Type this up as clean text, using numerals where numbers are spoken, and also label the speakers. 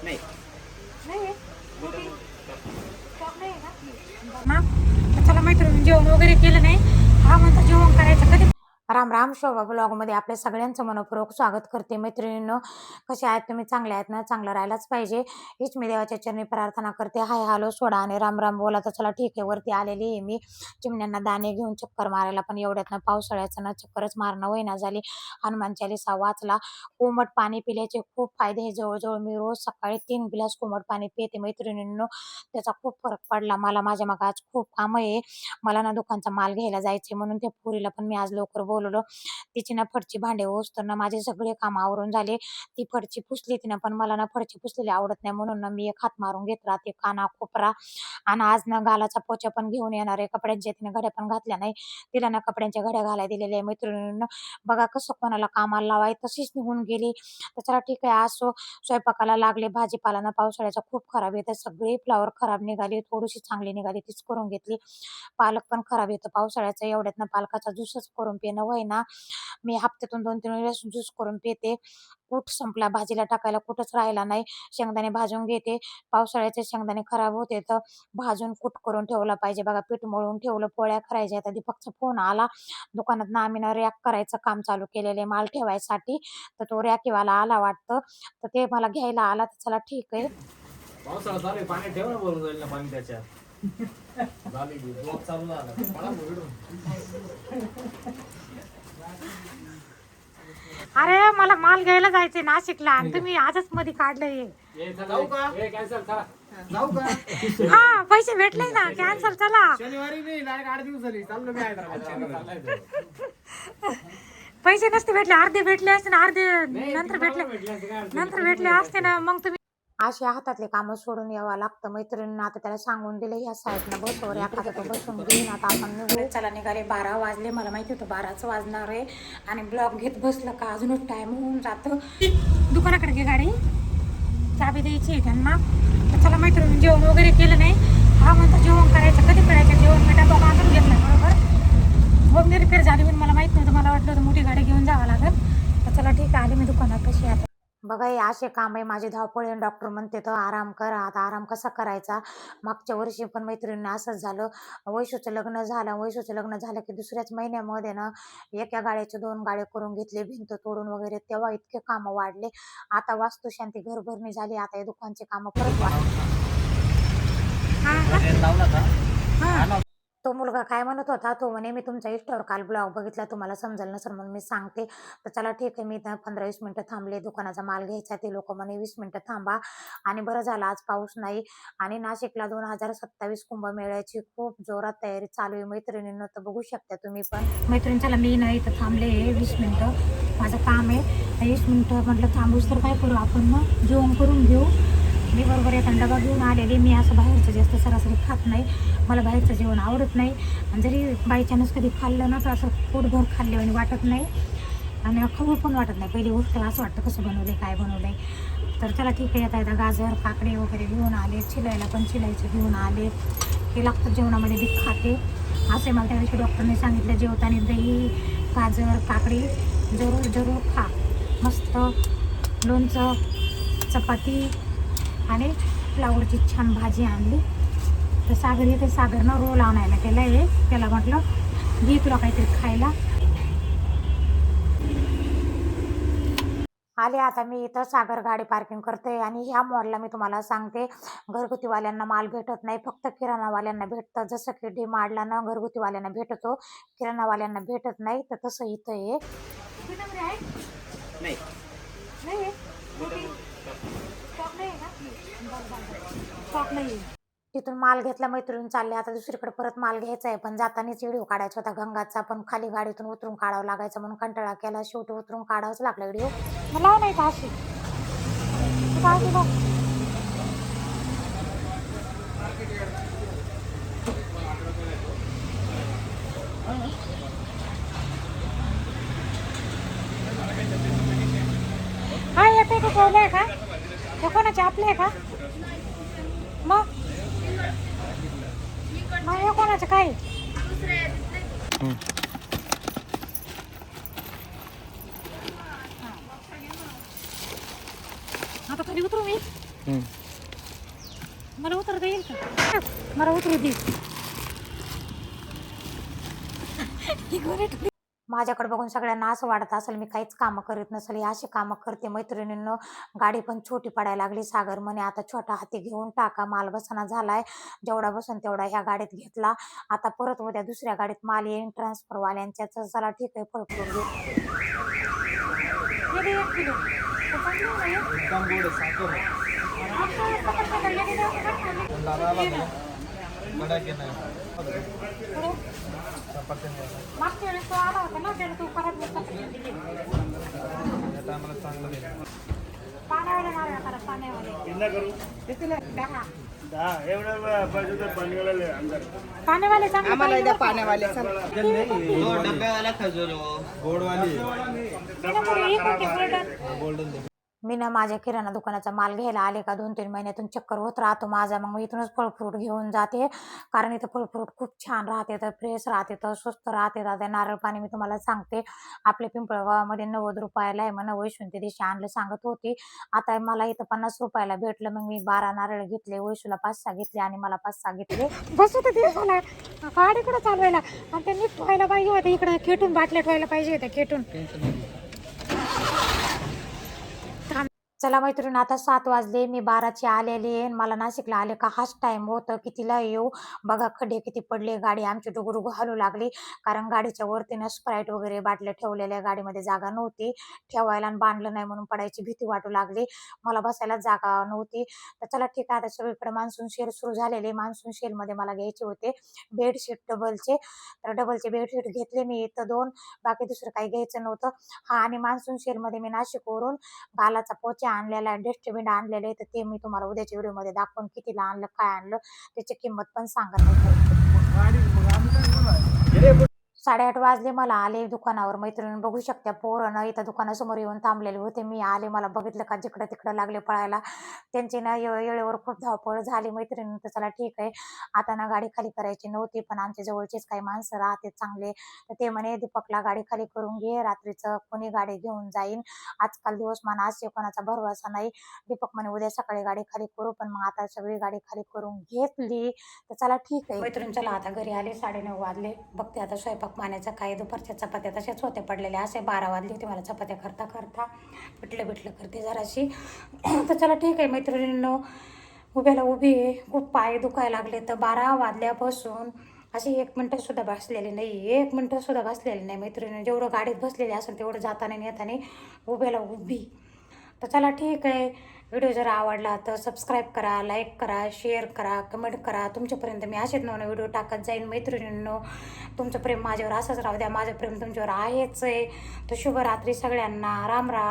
Speaker 1: नाही
Speaker 2: नाही आहे? रोटी स्टॉक नाही आहे का? ना तर चला मैत्रिणी, जेवण वगैरे केलं नाही. हा म्हणतो जेवण करायचं कधी. राम राम. शोभा ब्लॉगमध्ये आपल्या सगळ्यांचं मनपूर्वक स्वागत करते. मैत्रिणींनो, कसे आहेत तुम्ही? चांगले आहेत ना? चांगलं राहायलाच पाहिजे हीच मी देवाच्या चरणी प्रार्थना करते. हाय हॅलो सोडा आणि राम राम बोला. तर चला ठीक आहे, वरती आलेली आहे मी चिमण्यांना दाणे घेऊन चक्कर मारायला. पण एवढ्यात ना पावसाळ्याचं ना चक्करच मारणं होईना झाली. हनुमान चालीसा वाचला. कोमट पाणी पिल्याचे खूप फायदे आहे. जवळजवळ मी रोज सकाळी 3 ग्लास कोमट पाणी पिते मैत्रिणींनो. त्याचा खूप फरक पडला मला. माझ्या मागं आज खूप कामं आहे. मला ना दुकानचा माल घ्यायला जायचे, म्हणून त्या पोरीला पण मी आज लवकर बोलवलं. तिची ना फरची भांडे तर ना माझे सगळे काम आवरून झाले. ती फरची पुसली तिनं, पण मला ना फरची पुसलेली आवडत नाही, म्हणून ना मी एक हात मारून घेत राहते काना कोपरा. आणि आज ना गालाचा पोछा पण घेऊन येणार आहे. कपड्यांच्या तिने घड्या पण घातल्या नाही. तिला ना कपड्यांच्या घड्या घालायला दिलेल्या आहे मैत्रिणींना. बघा कसं कोणाला कामाला लावाय तशीच निघून गेली. तर चला ठीक आहे, आज स्वयंपाकाला लागले. भाजीपाला ना पावसाळ्याचा खूप खराब येतं. सगळी फ्लावर खराब निघाली, थोडीशी चांगली निघाली तीच करून घेतली. पालक पण खराब येतो पावसाळ्याचा. एवढ्यात ना पालकाचा ज्यूसच करून पिणं होय ना. मी हप्त्यातून 2-3 वेळेस ज्यूस करून पिते. कूट संपला, भाजीला टाकायला कुठंच राहिला नाही. शेंगदाणे भाजून घेते. पावसाळ्याचे शेंगदाणे खराब होते तर भाजून कूट करून ठेवला पाहिजे. बघा पीठ मळून ठेवलं, पोळ्या करायच्या. आता दीपकचा फोन आला दुकानात. आम्ही ना रॅक करायचं काम चालू केलेले माल ठेवायसाठी. तर तो रॅकीवाला आला वाटतं, तर ते मला घ्यायला आला. तर चला ठीक आहे.
Speaker 1: पावसाळा चालू आहे, पाणी ठेवा ना, भरून जाईल ना पाणी त्याच्यात. झाली की ब्लॉक चालू झाला. मला भरून.
Speaker 2: अरे मला माल घ्यायला जायचंय नाशिकला आणि तुम्ही आजच मध्ये काढलंय.
Speaker 1: जाऊ का? कॅन्सल करा. जाऊ का?
Speaker 2: हा पैसे भेटले ना, कॅन्सल चला.
Speaker 1: शनिवारी नाही, डायरेक्ट 8 दिवस झाली. चाललो मी हैदराबाद.
Speaker 2: पैसे नसते भेटले, अर्धे भेटले असते ना, अर्धे नंतर भेटले असते ना. मग तुम्ही अशी हातातले कामं सोडून यावं लागतं मैत्रिणींना. आता त्याला सांगून दिलं ह्या साईडनं बसवर, एखादा तो बसून घेईन. आता आपण निघू. चला निघाले. 12 वाजले. मला माहिती होतं 12च वाजणार आहे. आणि ब्लॉग घेत बसलं का अजूनच टाइम होऊन जातं. दुकानाकडे घे गाडी, चाबी द्यायची आहे त्यांना. तर चला मैत्रिणी, जेवण वगैरे केलं नाही. हा म्हणतो जेवण करायचं कधी करायचं. जेवण मी डबा बांधून घेतला बरोबर. मग मी रिपेअर झाली पण मला माहित नव्हतं. मला वाटलं होतं मोठी गाडी घेऊन जावं लागेल. तर चला ठीक आहे, आली मी दुकानात. कशी आता बघा हे असे काम आहे माझी धावपळ आहे. डॉक्टर म्हणते तर आराम करा. आता आराम कसा करायचा. मागच्या वर्षी पण मैत्रिणींना असंच झालं. वैशूचं लग्न झालं. वैशूचं लग्न झालं की दुसऱ्याच महिन्यामध्ये ना एका गाड्याचे 2 गाड्या करून घेतले, भिंत तोडून वगैरे. तेव्हा इतके कामं वाढले. आता वास्तुशांती घरभरणी झाली. आता हे दुकानचे कामं परत वाढले. तो मुलगा काय म्हणत होता, तो म्हणे मी तुमच्या इंस्टावर काल ब्लॉग बघितला, तुम्हाला समजेल नसेल म्हणून मी सांगते. तर चला ठीक आहे, मी 15-20 मिनिटं थांबले. दुकानाचा माल घ्यायचा. ते लोक म्हणे 20 मिनिटं थांबा. आणि बरं झालं आज पाऊस नाही. आणि नाशिकला 2027 कुंभमेळ्याची खूप जोरात तयारी चालू आहे मैत्रिणींना. तर बघू शकता तुम्ही पण. मैत्रिणी चला मी नाही तर थांबले 20 मिनिटं. माझं काम आहे 20 मिनिटं. म्हटलं थांबूच तर काय करू आपण, मग जेवण करून घेऊ. मी बरोबर एक डबा घेऊन आलेले. मी असं बाहेरचं जास्त सरासरी खात नाही. मला बाहेरचं जेवण आवडत नाही. आणि जरी बाय चान्स कधी खाल्लं ना तर असं पोटभर खाल्ले आणि वाटत नाही. आणि खाऊ पण वाटत नाही. पहिली गोष्ट असं वाटतं कसं बनवलं काय बनवलं. तर चला ठीक आहे. आता गाजर काकडे वगैरे घेऊन आले. चिलायला पण चिलायचे घेऊन आले. हे लागतं जेवणामध्ये बी खाते. असे मला त्या दिवशी डॉक्टरने सांगितलं, जेवताना दही गाजर काकडी जरूर खा. मस्त लोणचं चपाती आणि फ्लावरची छान भाजी आणली. तर सागर येते. सागरनं रोल आणायला केला आहे. त्याला म्हटलं घे तुला काहीतरी खायला. आले आता मी इथं. सागर गाडी पार्किंग करते. आणि ह्या मॉलला मी तुम्हाला सांगते घरगुतीवाल्यांना माल भेटत नाही, फक्त किराणावाल्यांना भेटतं. जसं की डी-मार्टला ना घरगुतीवाल्यांना भेटतो, किराणावाल्यांना भेटत नाही. तर तसं इथं आहे.
Speaker 1: नाही
Speaker 2: स्टॉक नाही. तिथून माल घेतला मैत्रिणी. चालले आता दुसरीकडे परत माल घ्यायचा आहे. पण जातानाच व्हिडिओ काढायचा होता गंगाचा, पण खाली गाडीतून उतरून काढावं लागायचं म्हणून कंटाळा केला. शेवटी उतरून काढावंच लागला व्हिडिओ. मला नाही का अशी हा येते का ठेवलंय का हे कोणाचे आपले आहे का मग हे कोणाचं काय आता कधी उतरू मी मला उतरता येईल का? मला उतरू दे. माझ्याकडे बघून सगळ्यांना असं वाटत असेल मी काहीच कामं करीत नसेल, ही अशी कामं करते. मैत्रिणींनो, गाडी पण छोटी पडायला लागली. सागर म्हणे आता छोटा हाती घेऊन टाका, माल बसना झालाय, जेवढा बसन तेवढा ह्या गाडीत घेतला. आता परत उद्या दुसऱ्या गाडीत माल येईन ट्रान्सफरवाल्यांच्या. चला ठीक आहे, फळफळ घेऊ. हे दे 1 किलो.
Speaker 1: एकदम गोड आहे, साखर आहे. दादा आला ना, गड्या की नाही. चपात्या नाही.
Speaker 2: मागच्या वेळेस तो आला होता ना, त्याला तू परत दिली.
Speaker 1: या टायमाला चांगलं नाही.
Speaker 2: पाण्यावाले मारूया करा, पाण्यावाले. पाण्यावाले चांगले
Speaker 3: आम्हाला द्या पाण्यावाले
Speaker 1: गोडवाली
Speaker 2: गोल्डन.
Speaker 1: गोल्डन दे.
Speaker 2: मी ना माझ्या किराणा दुकानाचा माल घ्यायला आले का 2-3 महिन्यातून चक्कर होत राहतो माझा. मग मी इथूनच फळ फ्रूट घेऊन जाते, कारण इथं फळ फ्रूट खूप छान राहते, तर फ्रेश राहते, तर स्वस्त राहते. आता नारळ पाणी मी तुम्हाला सांगते, आपल्या पिंपळगावामध्ये 90 रुपयाला आहे. म्हणा वैशून ते दिवशी आणलं सांगत होती. आता मला इथं 50 रुपयाला भेटलं. मग मी 12 नारळ घेतले, वैशूला 5-6 घेतले आणि मला 5-6 घेतले. बसत होते मला गाडी इकडं चालवायला, आणि ते नीट ठेवायला पाहिजे होते. इकडे खेटून बाटल्या ठेवायला पाहिजे होत्या, खेटून. चला मैत्रीण, आता 7 वाजले, मी 12ची आलेली आहे. मला नाशिकला आले का हाच टाइम होतं, कितीला येऊ बघा. खड्डे किती पडले, गाडी आमची डुगुडुगु हलू लागली, कारण गाडीच्या वरती ना स्प्राईट वगैरे बाटल्या ठेवलेल्या, गाडीमध्ये जागा नव्हती ठेवायला, आणि बांधलं नाही म्हणून पडायची भीती वाटू लागली, मला बसायला जागा नव्हती. तर चला ठीक आहे, आता सगळीकडे मान्सून सेल सुरू झालेले. मान्सून सेलमध्ये मला घ्यायचे होते बेडशीट डबलचे, तर डबलचे बेडशीट घेतले मी इथं 2, बाकी दुसरं काही घ्यायचं नव्हतं. हा, आणि मान्सून सेलमध्ये मी नाशिकवरून गालाचा पोचा आणलेला आहे, डस्टबिन आणलेलं आहे, तर ते मी तुम्हाला उद्याच्या व्हिडिओमध्ये दाखवून कितीला आणलं, काय आणलं, त्याची किंमत पण सांगत नाही. 8:30 वाजले, मला आले दुकानावर. मैत्रिणी बघू शकता, पोरं ना इथं दुकानासमोर येऊन थांबलेले होते. मी आले, मला बघितलं का जिकडं तिकडं लागले पळायला. त्यांची ना वेळेवर खूप धावपळ झाली. मैत्रिणी तर चला ठीक आहे, आता ना गाडी खाली करायची नव्हती, पण आमच्या जवळचेच काही माणसं राहते चांगले, तर ते म्हणे दीपकला गाडी खाली करून घे, रात्रीचं कोणी गाडी घेऊन जाईन, आजकाल दिवसमान असे कोणाचा भरवसा नाही. दीपक म्हणे उद्या सकाळी गाडी खाली करू, पण मग आता सगळी गाडी खाली करून घेतली. तर चला ठीक आहे मैत्रिणी, चला आता घरी आले, 9:30 वाजले. बघते आता स्वयंपाक पाण्याचा काय. दुपारच्या चपात्या तशाच होत्या पडलेल्या, असे 12 वाजले होते मला चपात्या करता करता. पिठलं करते जराशी. तर चला ठीक आहे मैत्रिणींनो, उभ्याला उभी आहे, खूप पाय दुखायला लागले. तर 12 वाजल्यापासून अशी 1 मिनटं सुद्धा बसलेली नाही, 1 मिनटं सुद्धा बसलेली नाही मैत्रिणी. जेवढं गाडीत बसलेली असेल तेवढं जाताना येताना उभ्याला उभी. तर चला ठीक आहे, व्हिडिओ जर आवडला तर सबस्क्राईब करा, लाईक करा, शेअर करा, कमेंट करा. तुमच्यापर्यंत मी असेच नवीन व्हिडिओ टाकत जाईन मैत्रिणींनो. तुमचं प्रेम माझ्यावर असंच राहू द्या, माझं प्रेम तुमच्यावर आहेच आहे. तर शुभरात्री सगळ्यांना, राम राम.